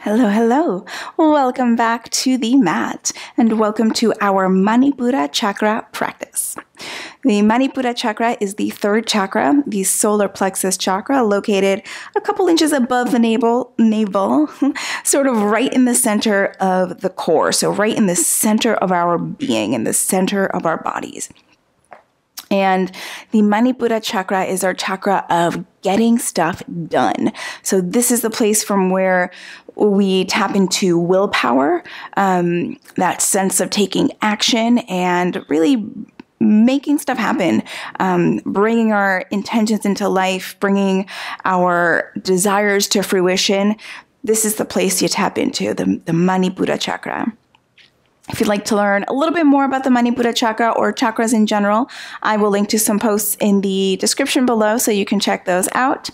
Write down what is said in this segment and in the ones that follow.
Hello, hello. Welcome back to the mat and welcome to our Manipura Chakra practice. The Manipura Chakra is the third chakra, the solar plexus chakra, located a couple inches above the navel, sort of right in the center of the core. So right in the center of our being, in the center of our bodies. And the Manipura Chakra is our chakra of getting stuff done. So this is the place from where we tap into willpower, that sense of taking action and really making stuff happen, bringing our intentions into life, bringing our desires to fruition. This is the place you tap into, the Manipura Chakra. If you'd like to learn a little bit more about the Manipura Chakra or chakras in general, I will link to some posts in the description below so you can check those out.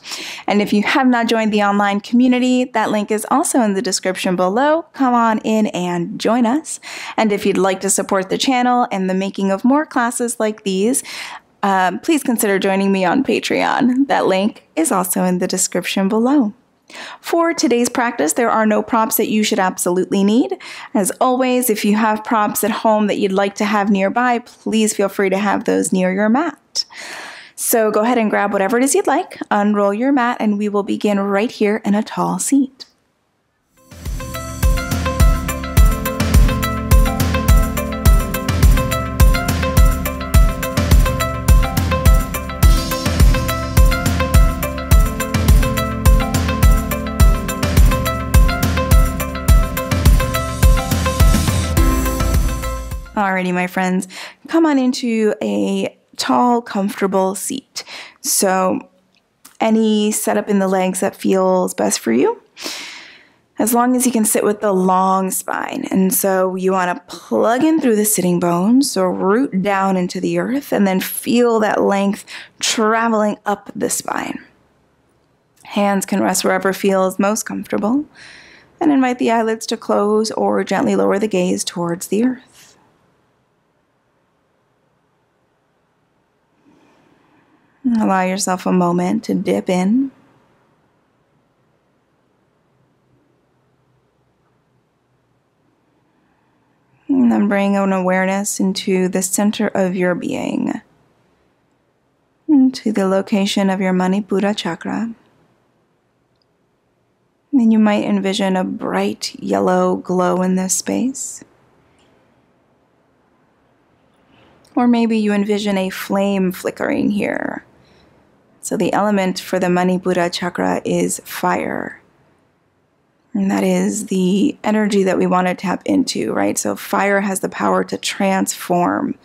And if you have not joined the online community, that link is also in the description below. Come on in and join us. And if you'd like to support the channel and the making of more classes like these, please consider joining me on Patreon. That link is also in the description below. For today's practice, there are no props that you should absolutely need. As always, if you have props at home that you'd like to have nearby, please feel free to have those near your mat. So go ahead and grab whatever it is you'd like, unroll your mat, and we will begin right here in a tall seat. Alrighty, my friends, come on into a tall, comfortable seat. So any setup in the legs that feels best for you, as long as you can sit with the long spine. And so you want to plug in through the sitting bones, so root down into the earth, and then feel that length traveling up the spine. Hands can rest wherever feels most comfortable, and invite the eyelids to close or gently lower the gaze towards the earth. Allow yourself a moment to dip in. And then bring an awareness into the center of your being, into the location of your Manipura Chakra. And you might envision a bright yellow glow in this space. Or maybe you envision a flame flickering here. So the element for the Manipura Chakra is fire. And that is the energy that we want to tap into, right? So fire has the power to transform.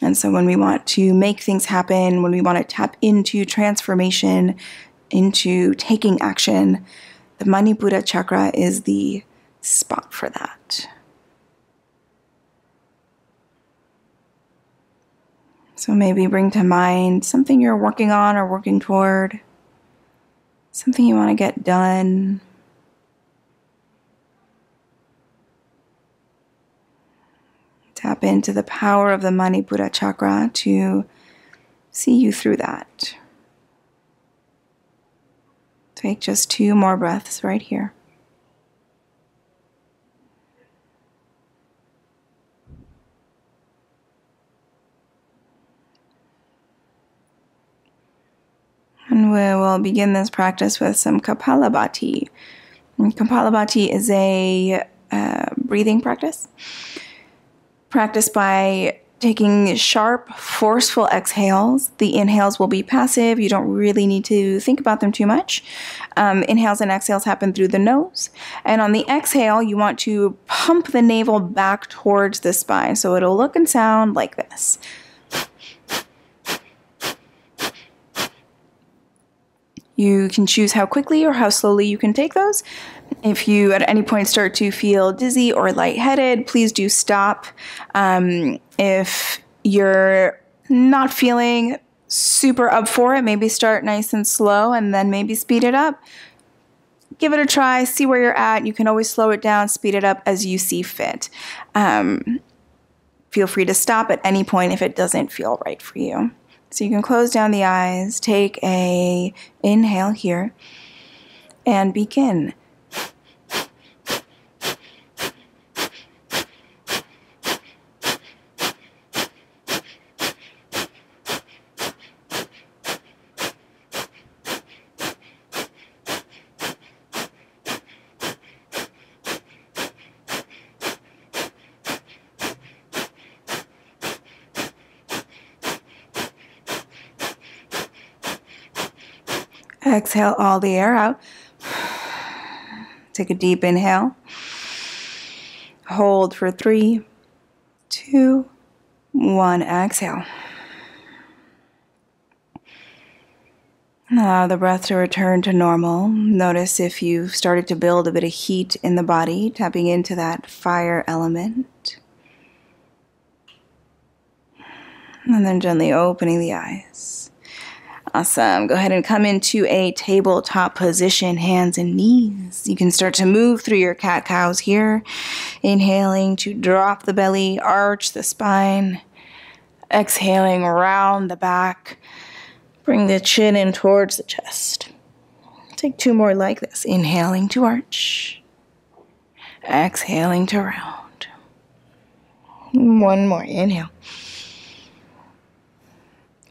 And so when we want to make things happen, when we want to tap into transformation, into taking action, the Manipura Chakra is the spot for that. So maybe bring to mind something you're working on or working toward, something you want to get done. Tap into the power of the Manipura Chakra to see you through that. Take just 2 more breaths right here. And we will begin this practice with some Kapalabhati. And Kapalabhati is a breathing practice. Practiced by taking sharp, forceful exhales. The inhales will be passive. You don't really need to think about them too much. Inhales and exhales happen through the nose. And on the exhale, you want to pump the navel back towards the spine. So it'll look and sound like this. You can choose how quickly or how slowly you can take those. If you at any point start to feel dizzy or lightheaded, please do stop. If you're not feeling super up for it, maybe start nice and slow and then maybe speed it up. Give it a try, see where you're at. You can always slow it down, speed it up as you see fit. Feel free to stop at any point if it doesn't feel right for you. So you can close down the eyes, take a inhale here, and begin. Exhale all the air out. Take a deep inhale. Hold for 3, 2, 1. Exhale. Allow the breath to return to normal. Notice if you've started to build a bit of heat in the body, tapping into that fire element. And then gently opening the eyes. Awesome. Go ahead and come into a tabletop position, hands and knees. You can start to move through your cat-cows here. Inhaling to drop the belly, arch the spine. Exhaling, round the back. Bring the chin in towards the chest. Take 2 more like this. Inhaling to arch. Exhaling to round. 1 more. Inhale.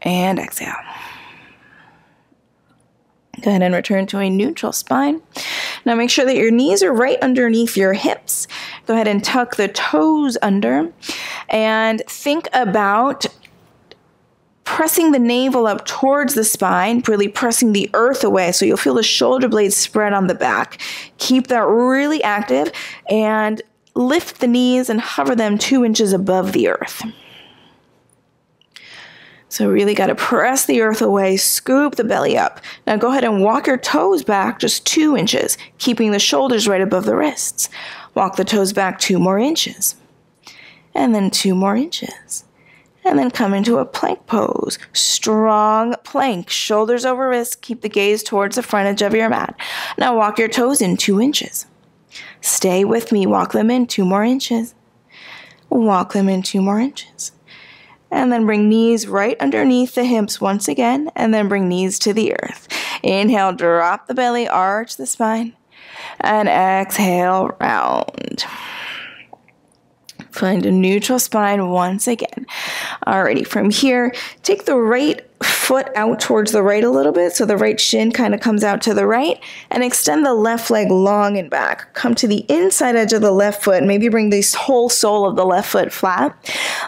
And exhale. Go ahead and return to a neutral spine. Now make sure that your knees are right underneath your hips. Go ahead and tuck the toes under. And think about pressing the navel up towards the spine, really pressing the earth away, so you'll feel the shoulder blades spread on the back. Keep that really active and lift the knees and hover them 2 inches above the earth. So really got to press the earth away, scoop the belly up. Now go ahead and walk your toes back just 2 inches, keeping the shoulders right above the wrists. Walk the toes back 2 more inches, and then 2 more inches. And then come into a plank pose. Strong plank, shoulders over wrists. Keep the gaze towards the front edge of your mat. Now walk your toes in 2 inches. Stay with me. Walk them in 2 more inches. Walk them in 2 more inches. And then bring knees right underneath the hips once again. And then bring knees to the earth. Inhale, drop the belly, arch the spine. And exhale, round. Find a neutral spine once again. Alrighty, from here, take the right foot out towards the right a little bit, so the right shin kind of comes out to the right, and extend the left leg long and back. Come to the inside edge of the left foot, maybe bring the whole sole of the left foot flat.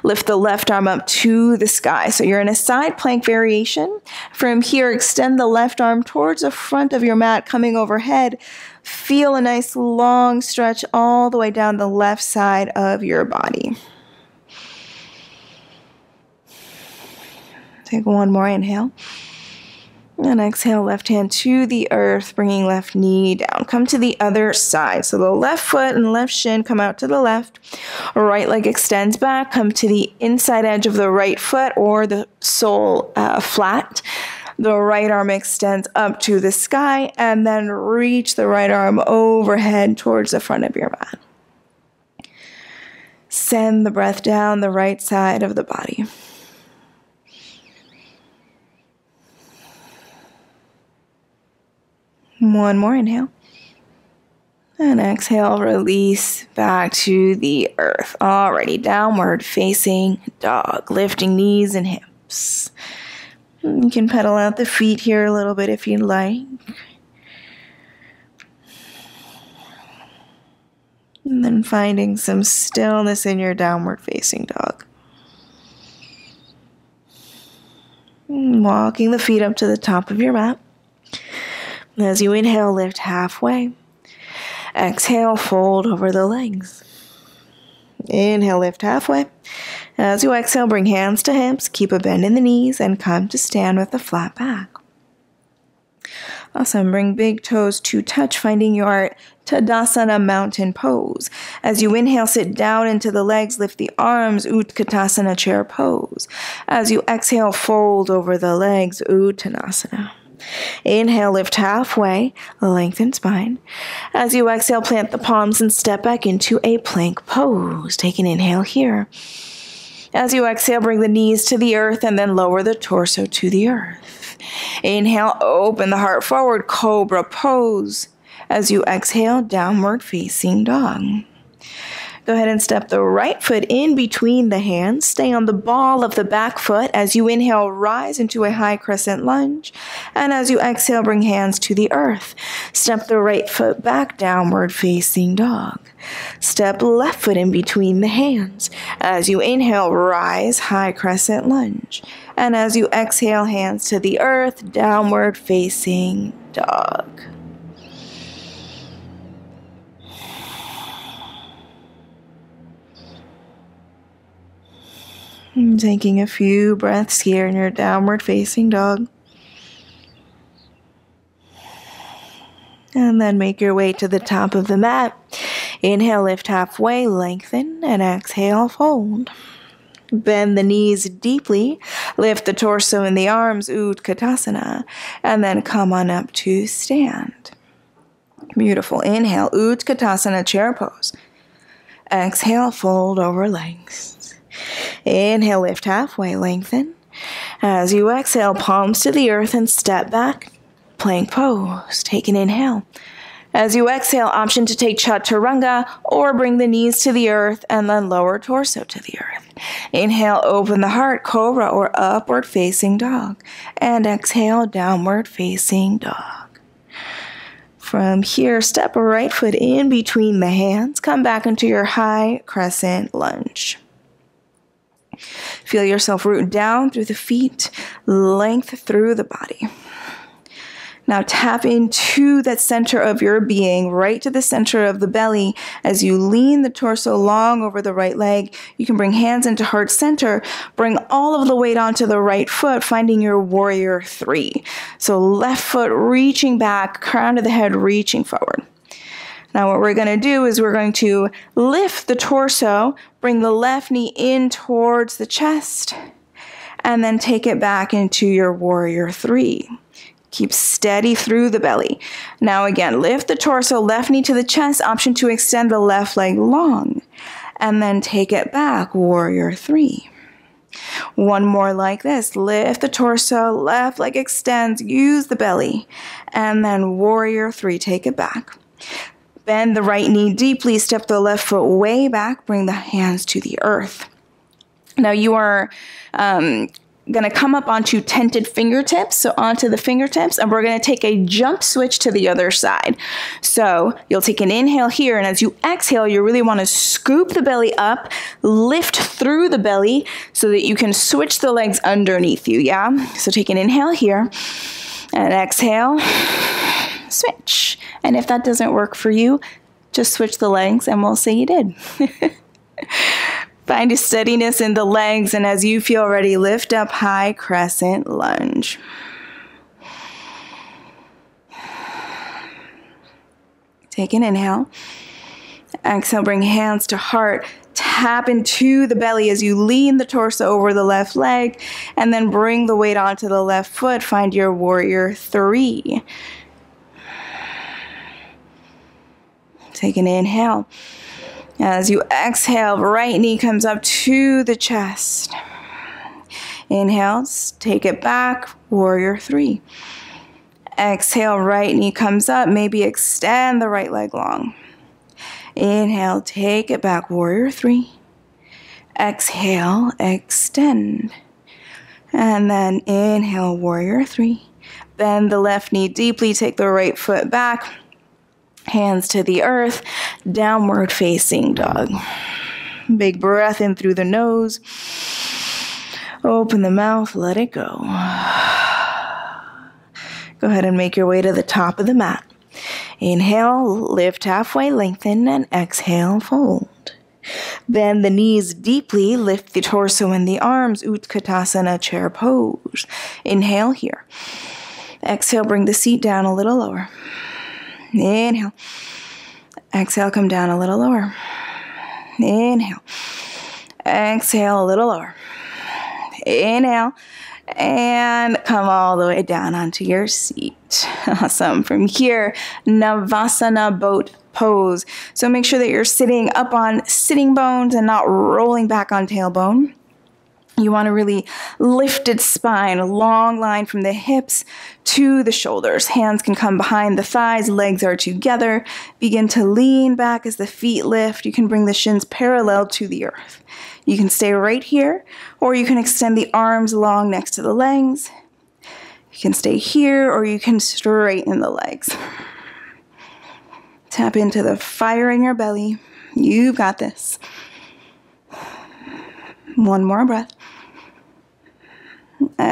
Lift the left arm up to the sky. So you're in a side plank variation. From here, extend the left arm towards the front of your mat, coming overhead. Feel a nice long stretch all the way down the left side of your body. Take 1 more inhale. And exhale, left hand to the earth, bringing left knee down. Come to the other side. So the left foot and left shin come out to the left. Right leg extends back. Come to the inside edge of the right foot or the sole flat. The right arm extends up to the sky, and then reach the right arm overhead towards the front of your mat. Send the breath down the right side of the body. One more inhale. And exhale, release back to the earth. Alrighty, downward facing dog, lifting knees and hips. You can pedal out the feet here a little bit if you'd like. And then finding some stillness in your downward facing dog. Walking the feet up to the top of your mat. As you inhale, lift halfway. Exhale, fold over the legs. Inhale, lift halfway. As you exhale, bring hands to hips, keep a bend in the knees, and come to stand with a flat back. Awesome. Bring big toes to touch, finding your Tadasana mountain pose. As you inhale, sit down into the legs, lift the arms, Utkatasana chair pose. As you exhale, fold over the legs, Uttanasana. Inhale, lift halfway, lengthen spine. As you exhale, plant the palms and step back into a plank pose. Take an inhale here. As you exhale, bring the knees to the earth and then lower the torso to the earth. Inhale, open the heart forward, cobra pose. As you exhale, downward facing dog. Go ahead and step the right foot in between the hands. Stay on the ball of the back foot. As you inhale, rise into a high crescent lunge. And as you exhale, bring hands to the earth. Step the right foot back, downward facing dog. Step left foot in between the hands. As you inhale, rise, high crescent lunge. And as you exhale, hands to the earth, downward facing dog. And taking a few breaths here in your downward facing dog. And then make your way to the top of the mat. Inhale, lift halfway, lengthen, and exhale, fold. Bend the knees deeply, lift the torso and the arms, Utkatasana, and then come on up to stand. Beautiful. Inhale, Utkatasana, chair pose. Exhale, fold over legs. Inhale, lift halfway, lengthen. As you exhale, palms to the earth and step back, plank pose. Take an inhale. As you exhale, option to take chaturanga or bring the knees to the earth and then lower torso to the earth. Inhale, open the heart, cobra or upward facing dog. And exhale, downward facing dog. From here, step a right foot in between the hands. Come back into your high crescent lunge. Feel yourself root down through the feet, length through the body. Now tap into that center of your being, right to the center of the belly. As you lean the torso long over the right leg, you can bring hands into heart center. Bring all of the weight onto the right foot, finding your warrior three. So left foot reaching back, crown of the head reaching forward. Now what we're going to do is we're going to lift the torso, bring the left knee in towards the chest, and then take it back into your warrior three. Keep steady through the belly. Now again, lift the torso, left knee to the chest, option to extend the left leg long, and then take it back, warrior three. One more like this. Lift the torso, left leg extends, use the belly, and then warrior three, take it back. Bend the right knee deeply, step the left foot way back, bring the hands to the earth. Now you are going to come up onto tented fingertips, so onto the fingertips, and we're going to take a jump switch to the other side. So you'll take an inhale here, and as you exhale, you really want to scoop the belly up, lift through the belly so that you can switch the legs underneath you, yeah? So take an inhale here, and exhale, switch. And if that doesn't work for you, just switch the legs, and we'll say you did. Find a steadiness in the legs, and as you feel ready, lift up high crescent lunge. Take an inhale. Exhale, bring hands to heart. Tap into the belly as you lean the torso over the left leg, and then bring the weight onto the left foot. Find your warrior three. Take an inhale. As you exhale, right knee comes up to the chest. Inhale, take it back, warrior three. Exhale, right knee comes up, maybe extend the right leg long. Inhale, take it back, warrior three. Exhale, extend. And then inhale, warrior three. Bend the left knee deeply, take the right foot back. Hands to the earth, downward facing dog. Big breath in through the nose. Open the mouth, let it go. Go ahead and make your way to the top of the mat. Inhale, lift halfway, lengthen, and exhale, fold. Bend the knees deeply, lift the torso and the arms, Utkatasana, chair pose. Inhale here. Exhale, bring the seat down a little lower. Inhale. Exhale, come down a little lower. Inhale. Exhale, a little lower. Inhale. And come all the way down onto your seat. Awesome. From here, Navasana boat pose. So make sure that you're sitting up on sitting bones and not rolling back on tailbone. You want a really lifted spine, a long line from the hips to the shoulders. Hands can come behind the thighs, legs are together. Begin to lean back as the feet lift. You can bring the shins parallel to the earth. You can stay right here, or you can extend the arms long next to the legs. You can stay here, or you can straighten the legs. Tap into the fire in your belly. You've got this. One more breath.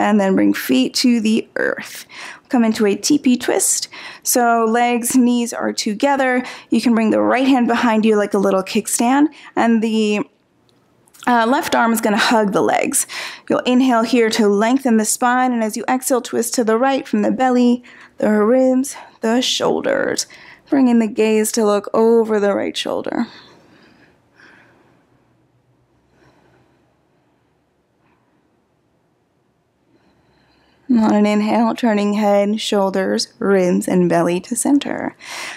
And then bring feet to the earth. Come into a teepee twist. So legs, knees are together. You can bring the right hand behind you like a little kickstand, and the left arm is going to hug the legs. You'll inhale here to lengthen the spine, and as you exhale, twist to the right from the belly, the ribs, the shoulders. Bring in the gaze to look over the right shoulder. On an inhale, turning head, shoulders, ribs, and belly to center.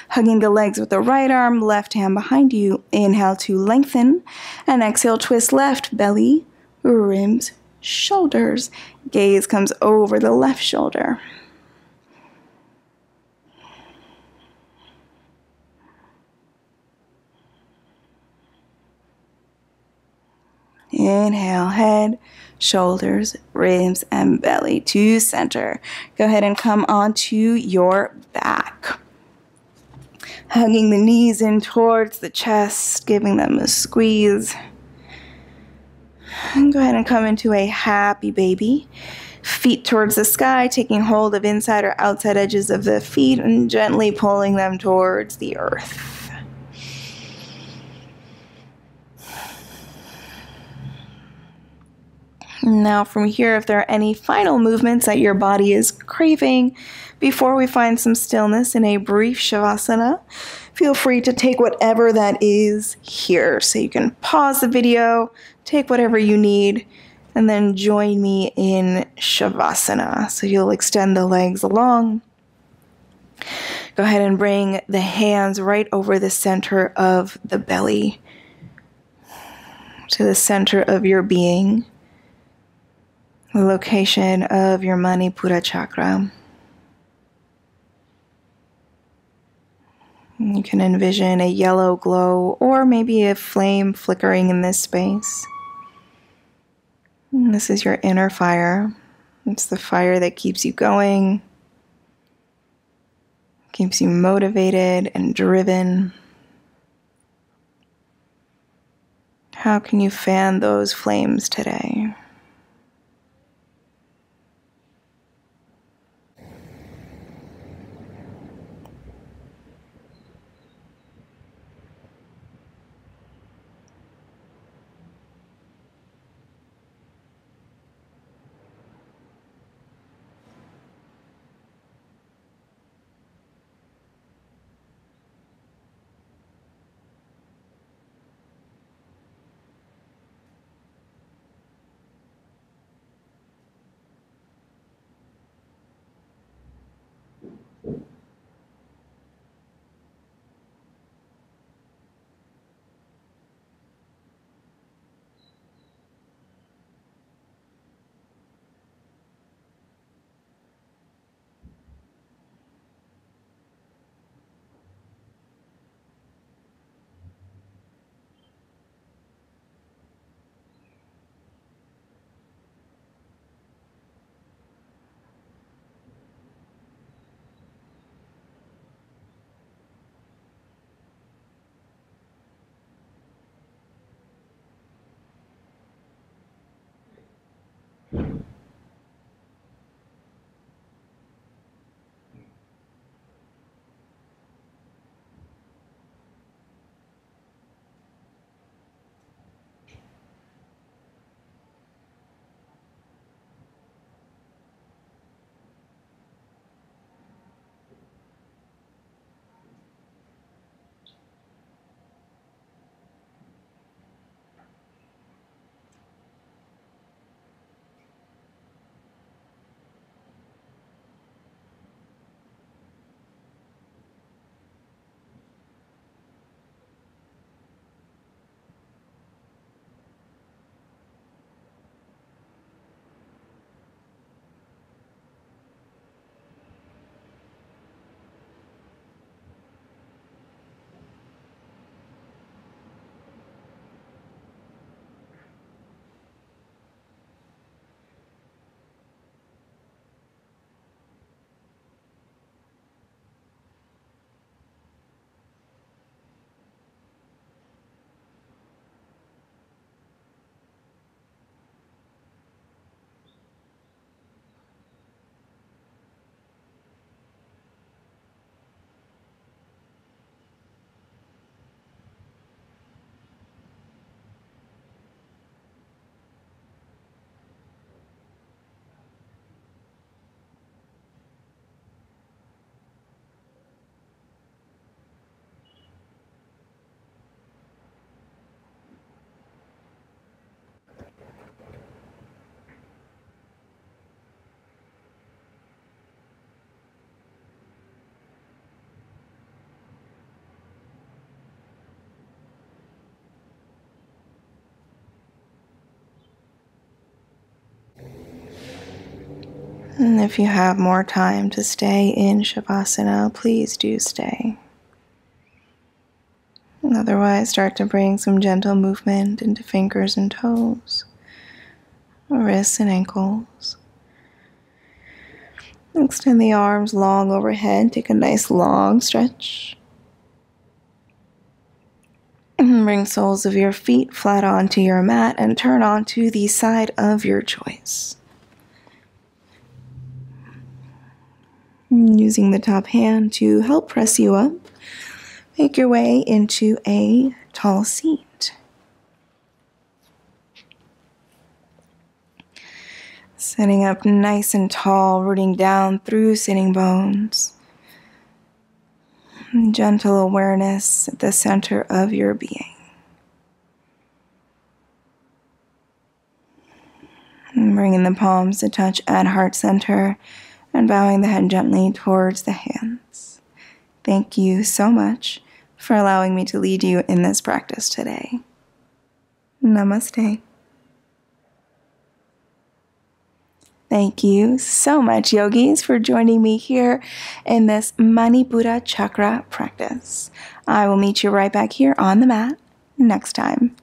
Hugging the legs with the right arm, left hand behind you. Inhale to lengthen. And exhale, twist left, belly, ribs, shoulders. Gaze comes over the left shoulder. Inhale, head, shoulders, ribs, and belly to center. Go ahead and come onto your back. Hugging the knees in towards the chest, giving them a squeeze. And go ahead and come into a happy baby. Feet towards the sky, taking hold of inside or outside edges of the feet and gently pulling them towards the earth. Now from here, if there are any final movements that your body is craving before we find some stillness in a brief shavasana, feel free to take whatever that is here. So you can pause the video, take whatever you need, and then join me in shavasana. So you'll extend the legs long. Go ahead and bring the hands right over the center of the belly, to the center of your being. The location of your Manipura Chakra. You can envision a yellow glow or maybe a flame flickering in this space. And this is your inner fire. It's the fire that keeps you going, keeps you motivated and driven. How can you fan those flames today? And if you have more time to stay in Shavasana, please do stay. And otherwise, start to bring some gentle movement into fingers and toes, wrists and ankles. Extend the arms long overhead. Take a nice long stretch. Bring soles of your feet flat onto your mat and turn onto the side of your choice. Using the top hand to help press you up, make your way into a tall seat. Sitting up nice and tall, rooting down through sitting bones. Gentle awareness at the center of your being. And bringing the palms to touch at heart center and bowing the head gently towards the hands. Thank you so much for allowing me to lead you in this practice today. Namaste. Thank you so much, yogis, for joining me here in this Manipura Chakra practice. I will meet you right back here on the mat next time.